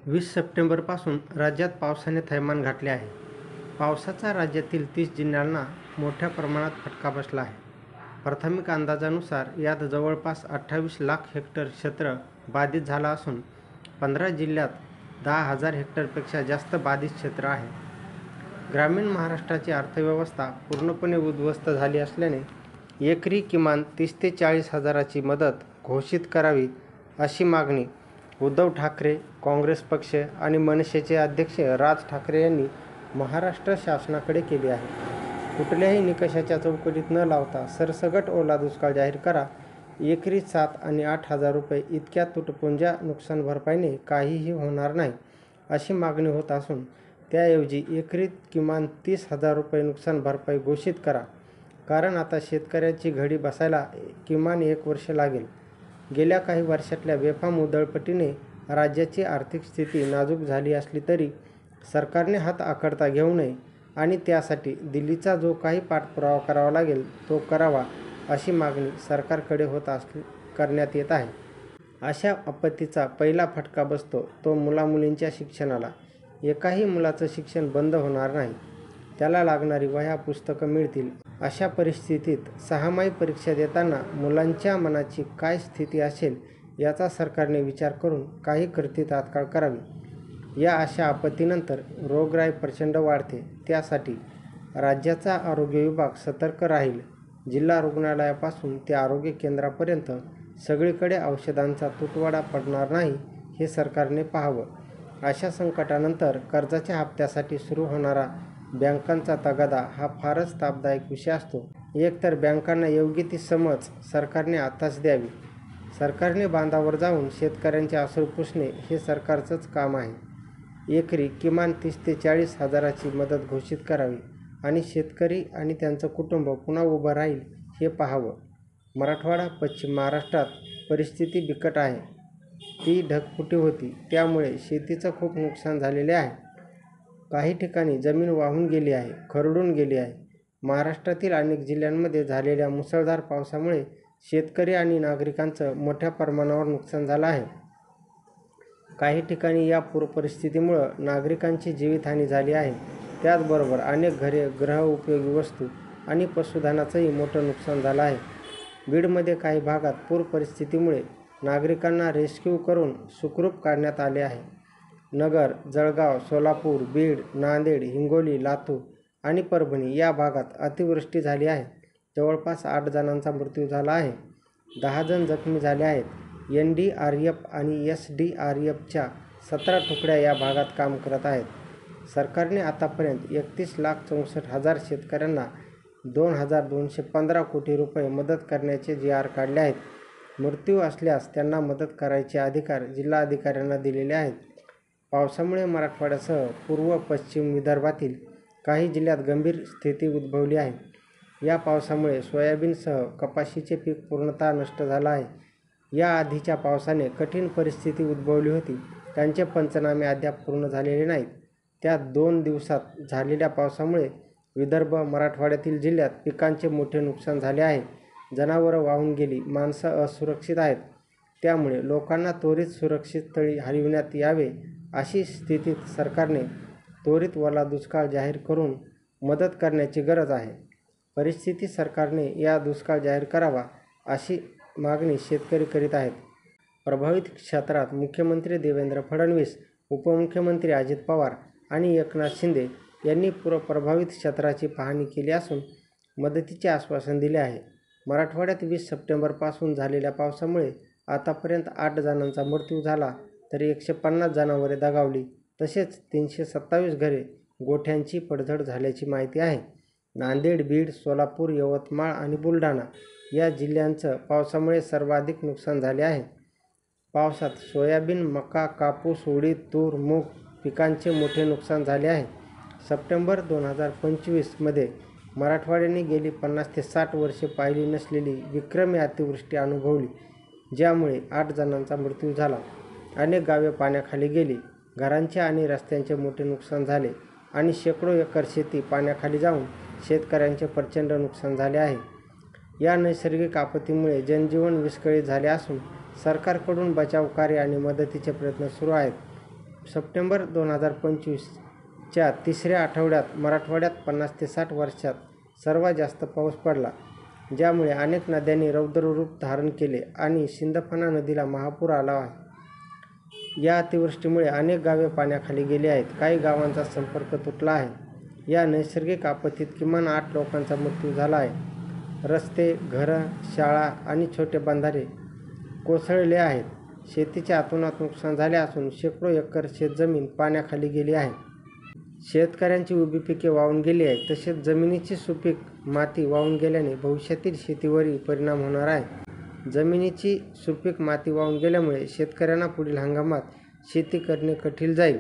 20 सप्टेंबरपासून राज्यात पावसाने थैमान घातले आहे. पावसाचा राज्यातील 30 जिल्ह्यांना मोठ्या प्रमाणात फटका बसला आहे. प्राथमिक अंदाजानुसार यात जवळपास 28 लाख हेक्टर क्षेत्र बाधित झालं असून 15 जिल्ह्यात 10,000 हेक्टरपेक्षा जास्त बाधित क्षेत्र आहे. ग्रामीण महाराष्ट्राची अर्थव्यवस्था पूर्णपणे उद्ध्वस्त झाली असल्याने एकरी किमान 30 ते 40 हजाराची मदत घोषित करावी अशी मागणी उद्धव ठाकरे, काँग्रेस पक्ष आणि मनसेचे अध्यक्ष राज ठाकरे यांनी महाराष्ट्र शासनाकडे केली आहे. कुठल्याही निकषाच्या चौकटीत न लावता सरसकट ओला दुष्काळ जाहीर करा. एकरी 7 आणि 8 हजार रुपये इतक्या तुटपुंज्या नुकसान भरपाईने काहीही होणार नाही अशी मागणी होत असून त्याऐवजी एकरी किमान 30,000 रुपये नुकसान भरपाई घोषित करा. कारण आता शेतकऱ्याची घडी बसायला किमान 1 वर्ष लागेल. गेल्या काही वर्षातल्या बेफाम उधळपटीने राज्याची आर्थिक स्थिती नाजूक झाली असली तरी सरकारने हात आखडता घेऊ नये आणि त्यासाठी दिल्लीचा जो काही पाठपुरावा करावा लागेल तो करावा अशी मागणी सरकारकडे करण्यात येत आहे. अशा आपत्तीचा पहिला फटका बसतो तो मुलामुलींच्या शिक्षणाला. एकाही मुलाचं शिक्षण बंद होणार नाही. त्याला लागणारी वह्या पुस्तकं मिळतील. अशा परिस्थितीत 6माही परीक्षा देताना मुलांच्या मनाची काय स्थिती असेल याचा सरकारने विचार करून काही कृती तात्काळ करावी. या अशा आपत्तीनंतर रोगराई प्रचंड वाढते. त्यासाठी राज्याचा आरोग्य विभाग सतर्क राहील. जिल्हा रुग्णालयापासून ते आरोग्य केंद्रापर्यंत सगळीकडे औषधांचा तुटवडा पडणार नाही हे सरकारने पाहावं. अशा संकटानंतर कर्जाच्या हप्त्यासाठी सुरू होणारा बँकांचा तगादा हा फारच तापदायक विषय असतो. एकतर बँकांना योग्य ती समज सरकारने आताच द्यावी. सरकारने बांधावर जाऊन शेतकऱ्यांचे अश्रू पुसणे हे सरकारचंच काम आहे. एकरी किमान 30 ते 40 हजाराची मदत घोषित करावी आणि शेतकरी आणि त्यांचं कुटुंब पुन्हा उभं राहील हे पाहावं. मराठवाडा, पश्चिम महाराष्ट्रात परिस्थिती बिकट आहे. ती ढगफुटी होती त्यामुळे शेतीचं खूप नुकसान झालेले आहे. काही ठिकाणी जमीन वाहून गेली आहे, खरडून गेली आहे. महाराष्ट्रातील अनेक जिल्ह्यांमध्ये झालेल्या मुसळधार पावसामुळे शेतकरी आणि नागरिकांचं मोठ्या प्रमाणावर नुकसान झालं आहे. काही ठिकाणी या पूर परिस्थितीमुळं नागरिकांची जीवितहानी झाली आहे. त्याचबरोबर अनेक घरे, गृहउपयोगी वस्तू आणि पशुधनाचंही मोठं नुकसान झालं आहे. बीडमध्ये काही भागात पूर परिस्थितीमुळे नागरिकांना रेस्क्यू करून सुखरूप काढण्यात आले आहे. नगर, जळगाव, सोलापूर, बीड, नांदेड, हिंगोली, लातूर आणि परभणी या भागात अतिवृष्टी झाली आहे. जवळपास 8 जणांचा मृत्यू झाला आहे. 10 जण जखमी झाले आहेत. NDRF आणि SDRFच्या 17 तुकड्या या भागात काम करत आहेत. सरकारने आतापर्यंत 31,64,000 शेतकऱ्यांना 2,215 कोटी रुपये मदत करण्याचे GR काढले आहेत. मृत्यू असल्यास त्यांना मदत करायचे अधिकार जिल्हाधिकाऱ्यांना दिलेले आहेत. पावसामुळे मराठवाड्यासह पूर्व पश्चिम विदर्भातील काही जिल्ह्यात गंभीर स्थिती उद्भवली आहे. या पावसामुळे सोयाबीनसह कपाशीचे पीक पूर्णतः नष्ट झालं आहे. या आधीच्या पावसाने कठीण परिस्थिती उद्भवली होती. त्यांचे पंचनामे अद्याप पूर्ण झालेले नाहीत. त्यात 2 दिवसात झालेल्या पावसामुळे विदर्भ, मराठवाड्यातील जिल्ह्यात पिकांचे मोठे नुकसान झाले आहे. जनावरं वाहून गेली, माणसं असुरक्षित आहेत. त्यामुळे लोकांना त्वरित सुरक्षित स्थळी हलविण्यात यावे. अशी स्थितीत सरकारने त्वरित ओला दुष्काळ जाहीर करून मदत करण्याची गरज आहे. परिस्थिती सरकारने या दुष्काळ जाहीर करावा अशी मागणी शेतकरी करीत आहेत. प्रभावित क्षेत्रात मुख्यमंत्री देवेंद्र फडणवीस, उपमुख्यमंत्री अजित पवार आणि एकनाथ शिंदे यांनी प्रभावित क्षेत्राची पाहणी केली असून मदतीचे आश्वासन दिले आहे. मराठवाड्यात 20 सप्टेंबरपासून झालेल्या पावसामुळे आतापर्यंत 8 जणांचा मृत्यू झाला तर 150 जनावरे दगावली तसेच 327 घरे, गोठ्यांची पडझड झाल्याची माहिती आहे. नांदेड, बीड, सोलापूर, यवतमाळ आणि बुलढाणा या जिल्ह्यांचं पावसामुळे सर्वाधिक नुकसान झाले आहे. पावसात सोयाबीन, मका, कापूस, उडीद, तूर, मूग पिकांचे मोठे नुकसान झाले आहे. सप्टेंबर 2025 मध्ये मराठवाड्याने गेली 50 ते 60 वर्षे पाहिली नसलेली विक्रमी अतिवृष्टी अनुभवली, ज्यामुळे 8 जणांचा मृत्यू झाला. अनेक गावे पाण्याखाली गेली. घरांचे आणि रस्त्यांचे मोठे नुकसान झाले आणि शेकडो एकर शेती पाण्याखाली जाऊन शेतकऱ्यांचे प्रचंड नुकसान झाले आहे. या नैसर्गिक आपत्तीमुळे जनजीवन विस्कळीत झाले असून सरकारकडून बचाव कार्य आणि मदतीचे प्रयत्न सुरू आहेत. सप्टेंबर 2025च्या तिसऱ्या आठवड्यात मराठवाड्यात 50 ते 60 वर्षात सर्वात जास्त पाऊस पडला, ज्यामुळे अनेक नद्यांनी रौद्र रूप धारण केले आणि सिंदफणा नदीला महापूर आला आहे. या अतिवृष्टीमुळे अनेक गावे पाण्याखाली गेली आहेत. काही गावांचा संपर्क तुटला आहे. या नैसर्गिक आपत्तीत किमान 8 लोकांचा मृत्यू झाला आहे. रस्ते, घरं, शाळा आणि छोटे बंधारे कोसळले आहेत. शेतीचे अतोनात नुकसान झाले असून शेकडो एकर शेतजमीन पाण्याखाली गेली आहे. शेतकऱ्यांची उभी पिके वाहून गेली आहेत. तसेच जमिनीची सुपीक माती वाहून गेल्याने भविष्यातील शेतीवरही परिणाम होणार आहे. जमिनीची सुपीक माती वाहून गेल्यामुळे शेतकऱ्यांना पुढील हंगामात शेती करणे कठीण जाईल.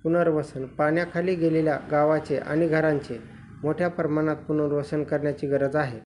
पुनर्वसन: पाण्याखाली गेलेल्या गावांचे आणि घरांचे मोठ्या प्रमाणात पुनर्वसन करण्याची गरज आहे.